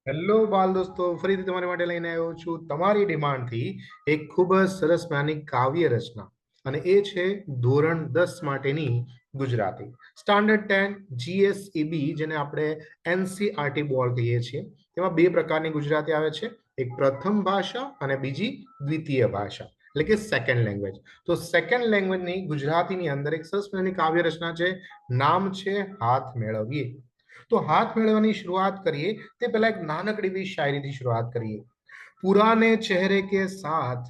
Hello બાલ દોસ્તો, ફરીથી તમારી માટે લઈને આવ્યો છું તમારી ડિમાન્ડથી એક ખૂબ જ સરસ મજાની કાવ્ય રચના, અને એ છે ધોરણ 10 માટેની ગુજરાતી સ્ટાન્ડર્ડ 10 GSEB, જેને આપણે NCERT બોર્ડ કહીએ છીએ. તેમાં બે પ્રકારની ગુજરાતી આવે છે, એક પ્રથમ ભાષા અને બીજી દ્વિતીય ભાષા, એટલે કે સેકન્ડ લેંગ્વેજ. તો સેકન્ડ લેંગ્વેજની ગુજરાતીની અંદર એક સરસ મજાની કાવ્ય રચના છે, નામ છે હાથ મેળવીએ. તો હાથ મેળવવાની શરૂઆત કરીએ તે પહેલા એક નાનકડી એવી શાયરીથી શરૂઆત કરીએ. पुराने चेहरे के साथ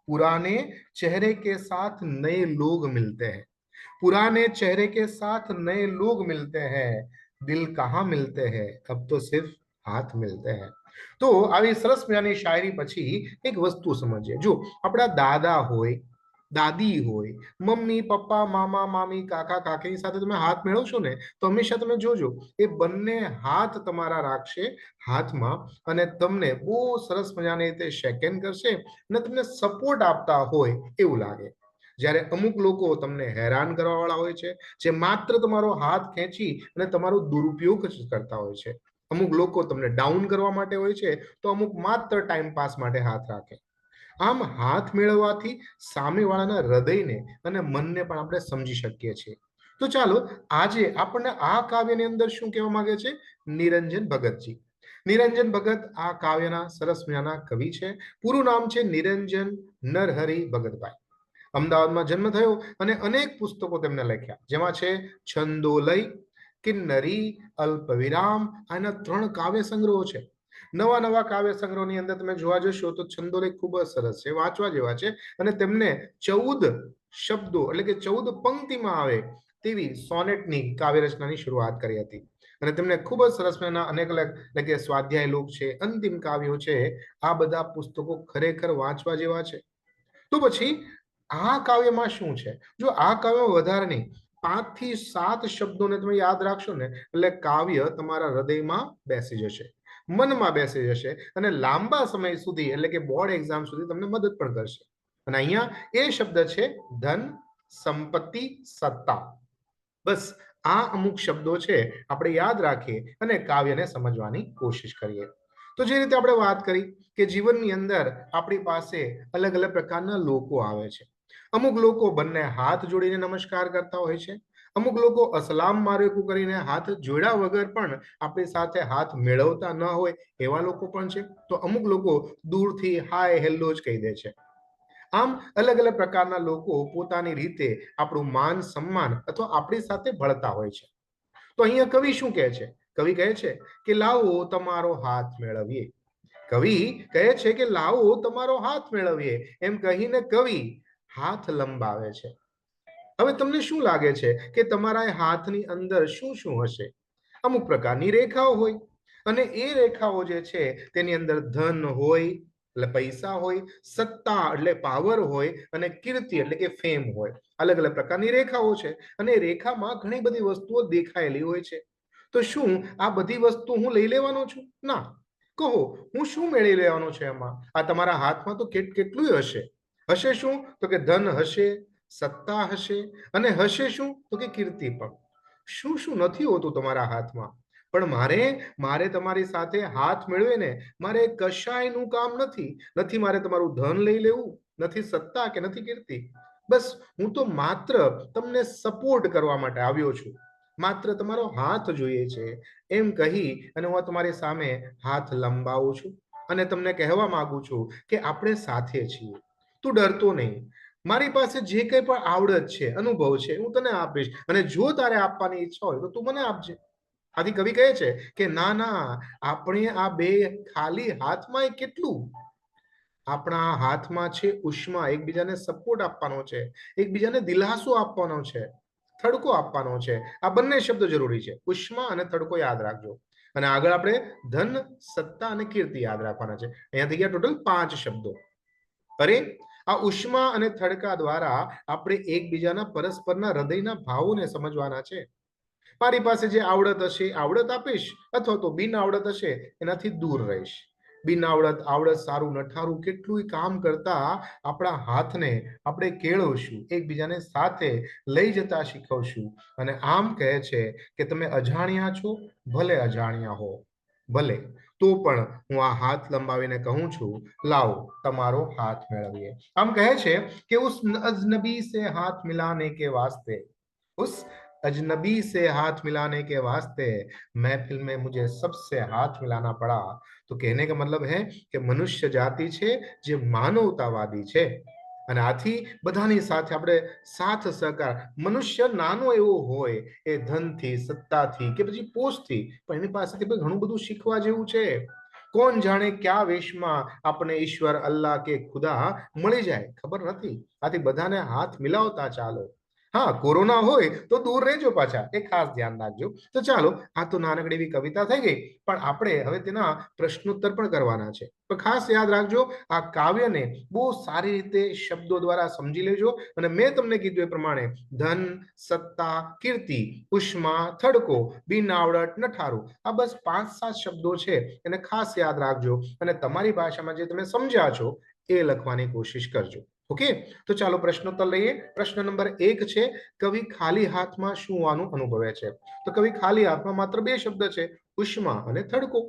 पुराने चेहरे के साथ नए लोग मिलते हैं, पुराने चेहरे के साथ नए लोग मिलते हैं, दिल कहाँ मिलते हैं, अब तो सिर्फ हाथ मिलते हैं. તો આવી સરસ મજાની શાયરી પછી એક વસ્તુ સમજીએ. જો આપણા દાદા હોય, દાદી હોય, મમ્મી પપ્પા, મામા મામી, કાકા કાકીની સાથે તમે હાથ મેળવશો ને, તો હંમેશા તમે જોજો એ બંને હાથ તમારા રાખશે હાથમાં, અને તમને બહુ સરસ મજાની રીતે શેક હેન્ડ કરશે અને તમને સપોર્ટ આપતા હોય એવું લાગે. જ્યારે અમુક લોકો તમને હેરાન કરવા વાળા હોય છે, જે માત્ર તમારો હાથ ખેંચી અને તમારો દુરુપયોગ કરતા હોય છે. અમુક લોકો તમને ડાઉન કરવા માટે હોય છે, તો અમુક માત્ર ટાઈમ પાસ માટે હાથ રાખે. આમ હાથ મેળવવાથી સામેવાળાના હૃદયને અને મનને પણ આપણે સમજી શકીએ છીએ. તો ચાલો આજે આપણને આ કાવ્યની અંદર શું કહેવા માંગે છે નિરંજન ભગતજી. નિરંજન ભગત આ કાવ્યના સરસ મજાના કવિ છે. પૂરું નામ છે નિરંજન નરહરી ભગતભાઈ. અમદાવાદમાં જન્મ થયો અને અનેક પુસ્તકો તેમને લખ્યા, જેમાં છે છંદોલય, કિન્નરી, અલ્પવિરામ. આના 3 કાવ્ય સંગ્રહો છે. નવા નવા કાવ્ય સંગ્રહોની અંદર તમે જોવા જશો તો છંદોલય ખૂબ જ સરસ છે, વાંચવા જેવા છે, અને તેમને 14 શબ્દો એટલે કે 14 પંક્તિમાં આવે તેવી સોનેટની કાવ્ય રચનાની શરૂઆત કરી હતી. અને તેમને ખૂબ જ સરસ મજાના અનેક અલગ એટલે કે સ્વાધ્યાય લોક છે, અંતિમ કાવ્યો છે. આ બધા પુસ્તકો ખરેખર વાંચવા જેવા છે. તો પછી આ કાવ્યમાં શું છે? જો આ કાવ્યમાં વધારે નહીં, 5 થી 7 શબ્દોને તમે યાદ રાખશો ને, એટલે કાવ્ય તમારા હૃદયમાં બેસી જશે, મનમાં બેસી જશે, અને લાંબા સમય સુધી એટલે કે બોર્ડ એક્ઝામ સુધી તમને મદદ પણ કરશે. અને અહીંયા એ શબ્દ છે ધન, સંપત્તિ, સત્તા. બસ આ અમુક શબ્દો છે, આપણે યાદ રાખીએ અને કાવ્યને સમજવાની કોશિશ કરીએ. તો જે રીતે આપણે વાત કરી કે જીવનની અંદર આપણી પાસે અલગ અલગ પ્રકારના લોકો આવે છે. અમુક લોકો બંને હાથ જોડીને નમસ્કાર કરતા હોય છે, અમુક લોકો અસલામ મારેકું કરીને હાથ જોડ્યા વગર પણ આપણી સાથે હાથ મેળવતા ન હોય એવા લોકો પણ છે. તો અમુક લોકો દૂરથી હાય હેલો જ કહી દે છે. આમ અલગ અલગ પ્રકારના લોકો પોતાની રીતે આપણું માન સન્માન અથવા આપણી સાથે ભળતા હોય છે. તો અહીંયા કવિ શું કહે છે? કવિ કહે છે કે લાવો તમારો હાથ મેળવીએ. કવિ કહે છે કે લાવો તમારો હાથ મેળવીએ. એમ કહીને કવિ હાથ લંબાવે છે. હવે તમને શું લાગે છે કે તમારા હાથની અંદર શું શું હશે? અમુક પ્રકારની રેખાઓ હોય, અને એ રેખાઓ જે છે તેની અંદર ધન હોય એટલે પૈસા હોય, સત્તા એટલે પાવર હોય, અને કીર્તિ એટલે કે ફેમ હોય. અલગ અલગ પ્રકારની રેખાઓ છે, અને રેખામાં ઘણી બધી વસ્તુઓ દેખાયેલી હોય છે. તો શું આ બધી વસ્તુ હું લઈ લેવાનો છું? ના. કહો, હું શું મેળવી લેવાનો છે એમાં? આ તમારા હાથમાં તો કેટલું હશે. હશે શું? તો કે ધન હશે, સત્તા હશે, અને હશે શું? તો કે કીર્તિ પણ. શું શું નથી હોતું તમારા હાથમાં? પણ મારે મારે તમારી સાથે હાથ મેળવીને મારે કશાયનું કામ નથી મારે તમારું ધન લઈ લેવું, નથી સત્તા કે નથી કીર્તિ. બસ હું તો માત્ર તમને સપોર્ટ કરવા માટે આવ્યો છું, માત્ર તમારો હાથ જોઈએ છે. એમ કહી અને હું તમારી સામે હાથ લંબાવું છું અને તમને કહેવા માંગુ છું કે આપણે સાથે છીએ. તું ડરતો નહીં. મારી પાસે જે કંઈ પણ આવડત છે, અનુભવ છે, હું તને આપીશ, અને જો તારે આપવાની ઈચ્છા હોય તો તું મને આપજે. આથી કવિ કહે છે કે ના ના, આપણે આ બે ખાલી હાથમાં કેટલું? આપણા હાથમાં છે ઉષ્મા, એકબીજાને સપોર્ટ આપવાનો છે, એકબીજાને દિલાસો આપવાનો છે, થડકો આપવાનો છે. આ બંને શબ્દ જરૂરી છે, ઉષ્મા અને થડકો યાદ રાખજો. અને આગળ આપણે ધન, સત્તા અને કીર્તિ યાદ રાખવાના છે. અહીંયા થઈ ગયા ટોટલ 5 શબ્દો. અરે આ ઉષ્મા અને થડકા દ્વારા આપણે એકબીજાના પરસ્પરના હૃદયના ભાવોને સમજવાના છે. મારી પાસે જે આવડત હશે આવડત આપીશ, અથવા તો બિન આવડત હશે એનાથી દૂર રહીશ. બિન આવડત આવડત સારું નઠારું કેટલું કામ કરતા આપણા હાથને આપણે કેળવશું, એકબીજાને સાથે લઈ જતા શીખવશું. અને આમ કહે છે કે તમે અજાણ્યા છો, ભલે અજાણ્યા હો. ભલે તો પણ હું આ હાથ લંબાવીને કહું છું, લાવો તમારો હાથ મેળવીએ. આમ કહે છે કે ઉસ અજનબી સે હાથ મિલાને કે વાસ્તે, उस अजनबी से हाथ मिलाने के वास्ते महफिल में मुझे सबसे हाथ मिलाना पड़ा. तो कहने का मतलब है કે મનુષ્ય જાતિ છે જે માનવતાવાદી છે અને આથી બધાની સાથે આપણે સાથ સહકાર, મનુષ્ય નાનો એવો હોય એ ધનથી, સત્તાથી કે પછી પોસ્ટથી, પણ એની પાસેથી ઘણું બધું શીખવા જેવું છે. કોણ જાણે ક્યાં વેશમાં આપણે ઈશ્વર, અલ્લાહ કે ખુદા મળી જાય ખબર નથી. આથી બધાને હાથ મિલાવતા ચાલો. હા, કોરોના હોય તો દૂર રહેજો પાછા, એ ખાસ ધ્યાન રાખજો. તો ચાલો, આ તો નાનકડી એવી કવિતા થઈ ગઈ, પણ આપણે હવે તેના પ્રશ્નોત્તર પણ કરવાના છે. તો ખાસ યાદ રાખજો, આ કાવ્યને બહુ સારી રીતે શબ્દો દ્વારા સમજી લેજો. અને મેં તમને કીધું એ પ્રમાણે ધન, સત્તા, કીર્તિ, ઉષ્મા, થડકો, બિન આવડત, નઠારું, આ બસ 5-7 શબ્દો છે, એને ખાસ યાદ રાખજો અને તમારી ભાષામાં જે તમે સમજ્યા છો એ લખવાની કોશિશ કરજો. ઓકે, તો ચાલો પ્રશ્નોત્તર લઈએ. પ્રશ્ન નંબર 1 છે, કવિ ખાલી હાથમાં શું હોવાનું અનુભવે છે? તો કવિ ખાલી હાથમાં માત્ર 2 શબ્દ છે, ઉષ્મા અને થડકો.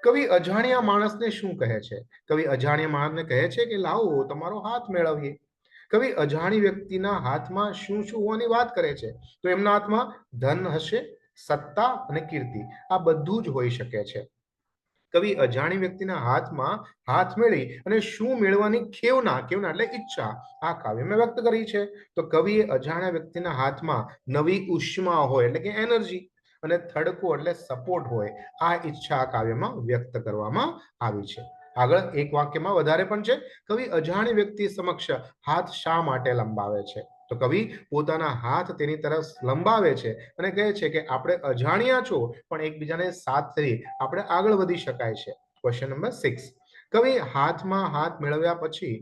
કવિ અજાણ્યા માણસને શું કહે છે? કવિ અજાણ્યા માણસને કહે છે કે લાવો તમારો હાથ મેળવીએ. કવિ અજાણી વ્યક્તિના હાથમાં શું શું હોવાની વાત કરે છે? તો એમના હાથમાં ધન હશે, સત્તા અને કીર્તિ, આ બધું જ હોઈ શકે છે. કવિ અજાણી વ્યક્તિના હાથમાં હાથ મેળી અને શું મેળવાની ખેવના, ખેવના એટલે ઈચ્છા, આ કાવ્યમાં વ્યક્ત કરી છે. તો કવિએ અજાણ્યા વ્યક્તિના હાથમાં નવી ઉષ્મા હોય એટલે કે એનર્જી અને થડકો એટલે સપોર્ટ હોય, આ ઈચ્છા આ કાવ્યમાં વ્યક્ત કરવામાં આવી છે. આગળ એક વાક્યમાં વધારે પણ છે, કવિ અજાણી વ્યક્તિ સમક્ષ હાથ શા માટે લંબાવે છે? તો કવિ પોતાના હાથ તેની તરફ લંબાવે છે અને કહે છે કે આપણે અજાણ્યા છો પણ એકબીજાને સાથે આપણે આગળ વધી શકાય છે. ક્વેશ્ચન નંબર 6, કવિ હાથમાં હાથ મેળવ્યા પછી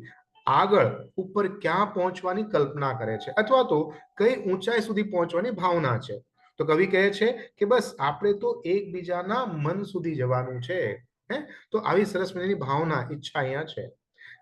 આગળ ઉપર ક્યાં પહોંચવાની કલ્પના કરે છે અથવા તો કઈ ઊંચાઈ સુધી પહોંચવાની ભાવના છે? તો કવિ કહે છે કે બસ આપણે તો એકબીજાના મન સુધી જવાનું છે. તો આવી સરસ મજાની ભાવના, ઈચ્છા અહીંયા છે.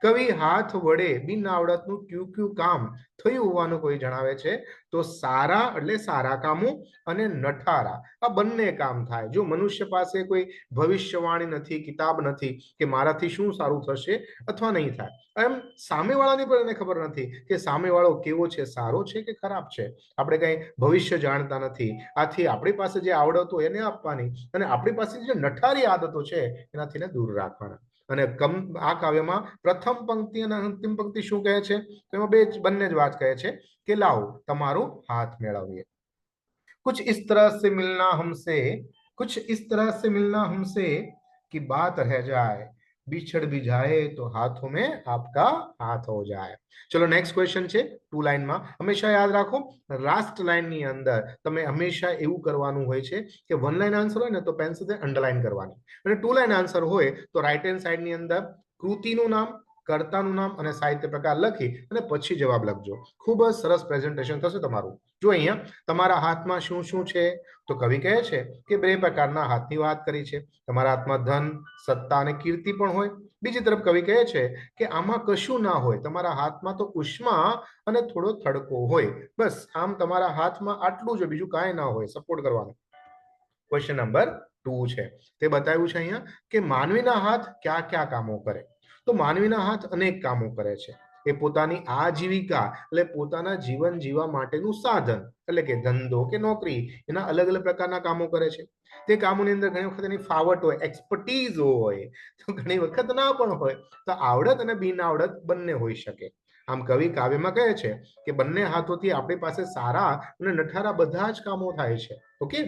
કવિ હાથ વડે બિન આવડતનું કયું કયું કામ થયું હોવાનું કોઈ જણાવે છે? તો સારા એટલે સારા કામો અને નઠારા, આ બંને કામ થાય. જો મનુષ્ય પાસે કોઈ ભવિષ્યવાણી નથી, કિતાબ નથી કે મારાથી શું સારું થશે અથવા નહીં થાય, એમ સામેવાળાની પણ એને ખબર નથી કે સામેવાળો કેવો છે, સારો છે કે ખરાબ છે. આપણે કઈ ભવિષ્ય જાણતા નથી, આથી આપણી પાસે જે આવડતો એને આપવાની અને આપણી પાસે જે નઠારી આદતો છે એનાથી દૂર રાખવાના. અને આ કાવ્યમાં પ્રથમ પંક્તિ અને અંતિમ પંક્તિ શું કહે છે? તો એમાં બંને જ વાત કહે છે કે લાવો તમારો હાથ મેળવીએ. कुछ इस तरह से मिलना हमसे, कुछ इस तरह से मिलना हमसे कि बात रह जाए, बिछड़ भी जाए तो हाथों में आपका हाथ हो जाए. चलो નેક્સ્ટ ક્વેશ્ચન છે 2 લાઈનમાં. હંમેશા યાદ રાખો, લાસ્ટ લાઈનની અંદર તમે હંમેશા એવું કરવાનું હોય છે કે 1 લાઈન આન્સર હોય ને તો પેન્સિલથી અંડરલાઈન કરવાની, અને 2 લાઈન આન્સર હોય તો રાઈટ હેન્ડ સાઈડની અંદર કૃતિનું નામ, કર્તાનું નામ અને સાહિત્ય પ્રકાર લખી અને પછી જવાબ લખજો. ખૂબ જ સરસ પ્રેઝન્ટેશન થશે તમારું. જો અહીંયા તમારા હાથમાં શું શું છે? તો કવિ કહે છે કે 2 પ્રકારના હાથની વાત કરી છે. તમારા હાથમાં ધન, સત્તા અને કીર્તિ પણ હોય. બીજી તરફ કવિ કહે છે કે આમાં કશું ના હોય, તમારા હાથમાં તો ઉષ્મા અને થોડો થડકો હોય. બસ આમ તમારા હાથમાં આટલું જ, બીજું કાંઈ ના હોય, સપોર્ટ કરવાનું. ક્વેશ્ચન નંબર 2 છે, તે બતાવ્યું છે અહીંયા કે માનવીના હાથ ક્યાં ક્યાં કામો કરે? તો માનવીના હાથ અનેક કામો કરે છે. એ પોતાની આજીવિકા એટલે પોતાના જીવન જીવવા માટેનું સાધન એટલે કે ધંધો કે નોકરી, એના અલગ અલગ પ્રકારના કામો કરે છે. તે કામોની અંદર ઘણી વખત એની ફાવટ હોય, એક્સપર્ટીઝ હોય, તો ઘણી વખત ના પણ હોય. તો આવડત અને બિન આવડત બંને હોઈ શકે. આમ કવિ કાવ્યમાં કહે છે કે બંને હાથોથી આપણી પાસે સારા અને નઠારા બધા જ કામો થાય છે. Okay,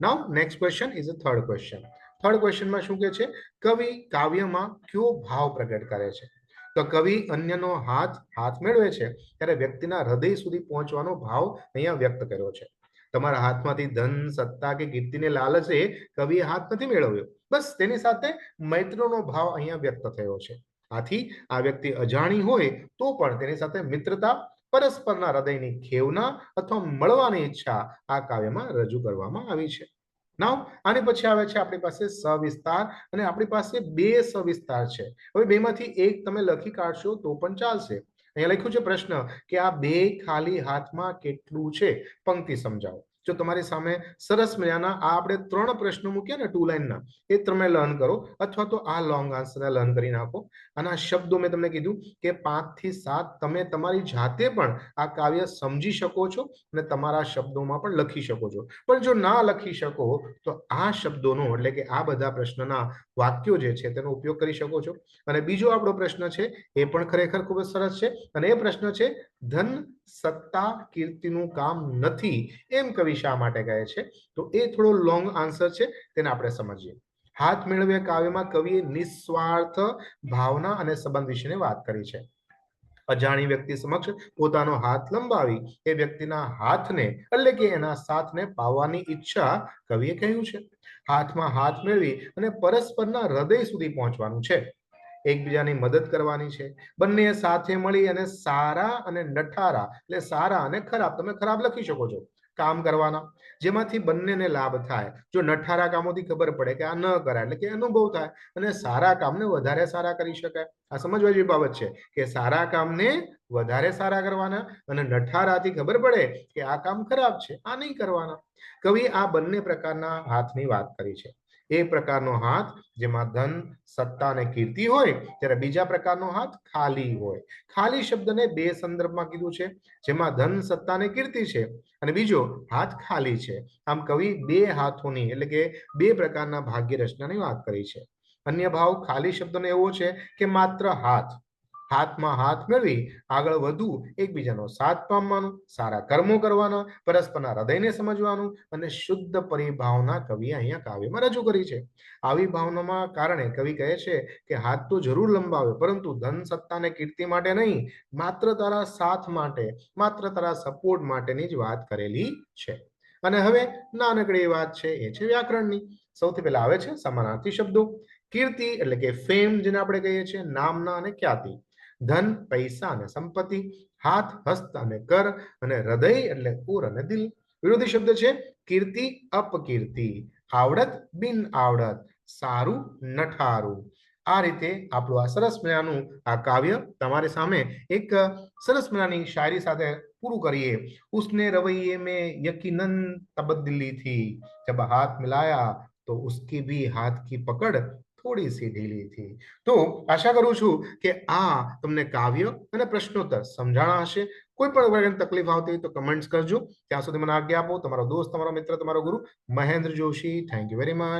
now next question is a third question. Third ક્વેશ્ચનમાં શું કહે છે? કવિ કાવ્યમાં કયો ભાવ પ્રગટ કરે છે? તો કવિ અન્યનો હાથ મેળવે છે ત્યારે વ્યક્તિના હૃદય સુધી પહોંચવાનો ભાવ અહીંયા વ્યક્ત કર્યો છે. તમારા હાથમાંથી ધન, સત્તા કે કીર્તિને લાલચે કવિએ હાથ નથી મેળવ્યો, બસ તેની સાથે મૈત્રીનો ભાવ અહીંયા વ્યક્ત થયો છે. આથી આ વ્યક્તિ અજાણી હોય તો પણ તેની સાથે મિત્રતા, પરસ્પરના હૃદયની ખેવના અથવા મળવાની ઈચ્છા આ કાવ્યમાં રજૂ કરવામાં આવી છે. નાઉ આની પછી આવે છે આપણી પાસે સવિસ્તાર, અને આપણી પાસે 2 સવિસ્તાર છે. હવે બેમાંથી એક તમે લખી કાઢશો તો પણ ચાલશે. અહીંયા લખ્યું છે પ્રશ્ન કે આ 2 ખાલી હાથમાં કેટલું છે? પંક્તિ સમજાવો. જો તમારી સામે સરસ મજાના આ આપણે 3 પ્રશ્નો મૂક્યા ને 2 લાઈનના, એ તમે લર્ન કરો અથવા તો આ લોંગ આન્સર લર્ન કરી નાખો. અને આ શબ્દો મેં તમને કીધું કે 5 થી 7 તમે તમારી જાતે પણ આ કાવ્ય સમજી શકો છો અને તમારા શબ્દોમાં પણ લખી શકો છો. પણ જો ના લખી શકો તો આ શબ્દોનો એટલે કે આ બધા પ્રશ્નના વાક્યો જે છે તેનો ઉપયોગ કરી શકો છો. અને બીજો આપણો પ્રશ્ન છે એ પણ ખરેખર ખૂબ જ સરસ છે અને એ પ્રશ્ન છે ધન સત્તા કીર્તિનું કામ નથી એમ કવિ શા માટે કહે છે? તો એ થોડો લોંગ આન્સર છે, તેને આપણે સમજીએ. હાથ મેળવે કાવ્યમાં કવિએ નિસ્વાર્થ ભાવના અને સંબંધ વિશેની વાત કરી છે. અજાણી વ્યક્તિ સમક્ષ પોતાનો હાથ લંબાવી એ વ્યક્તિના હાથને એટલે કે એના સાથને પાવવાની ઈચ્છા કવિએ કહ્યું છે. હાથમાં હાથ મેળવી અને પરસ્પરના હૃદય સુધી પહોંચવાનું છે, એકબીજાની મદદ કરવાની છે. બંને સાથે મળી અને સારા અને નઠારા એટલે સારા અને ખરાબ, તમે ખરાબ લખી શકો છો, કામ કરવાના જેમાંથી બંનેને લાભ થાય. જો નઠારા કામોથી ખબર પડે કે આ ન કરાય એટલે કે અનુભવ થાય અને સારા કામને વધારે સારા કરી શકાય. આ સમજવા જેવી બાબત છે કે સારા કામને વધારે સારા કરવાના અને નઠારાથી ખબર પડે કે આ કામ ખરાબ છે, આ નહીં કરવાના. કવિ આ બંને પ્રકારના હાથની વાત કરી છે. એ પ્રકારનો હાથ જેમાં ધન સત્તા અને કીર્તિ હોય, ત્યારે બીજા પ્રકારનો હાથ ખાલી હોય. ખાલી શબ્દને બે સંદર્ભમાં કીધું છે, જેમાં ધન સત્તા અને કીર્તિ છે અને બીજો હાથ ખાલી છે. આમ કવિ બે હાથોની એટલે કે બે પ્રકારના ભાગ્ય રચનાની વાત કરી છે. અન્ય ભાવ ખાલી શબ્દનો એવો છે કે માત્ર હાથ, હાથમાં હાથ મેળવી આગળ વધવું, એકબીજાનો સાથ પામવાનું, સારા કર્મો કરવાના, પરસ્પરના હૃદયને સમજવાનું અને શુદ્ધ પરિભાવના કવિએ અહીંયા કાવ્યમાં રજૂ કરી છે. આવી ભાવનામાં કારણે કવિ કહે છે કે હાથ તો જરૂર લંબાવે, પરંતુ ધન સત્તા અને કીર્તિ માટે નહીં, માત્ર તારા સાથ માટે, માત્ર તારા સપોર્ટ માટેની જ વાત કરેલી છે. અને હવે નાનકડી વાત છે એ છે વ્યાકરણની. સૌથી પહેલા આવે છે સમાનાર્થી શબ્દો. કીર્તિ એટલે કે ફેમ, જેને આપણે કહીએ છીએ, નામના અને ખ્યાતિ. ધન પૈસા અને સંપત્તિ, હાથ હસ્ત અને કર અને હૃદય એટલે ઉર અને દિલ. વિરોધી શબ્દ છે કીર્તિ અપકીર્તિ, આવડત બિન આવડત, સારું નઠારું. આ રીતે આપણું આ સરસ મજાનું આ કાવ્ય તમારી સામે એક સરસ મજાની શાયરી સાથે પૂરું કરીએ. उसने रवैये में यकीनन तब्दीली थी, जब हाथ मिलाया तो उसकी भी हाथ की पकड़ થોડી સી ઢીલી થી. તો આશા કરું છું કે આ તમને કાવ્ય અને પ્રશ્નોત્તર સમજાણા હશે. કોઈ પણ પ્રકારની તકલીફ આવતી હોય તો કમેન્ટ્સ કરજો. ત્યાં સુધી મને આજ્ઞા આપો. તમારો દોસ્ત, તમારો મિત્ર, તમારો ગુરુ Mahendra Joshi. Thank you very much.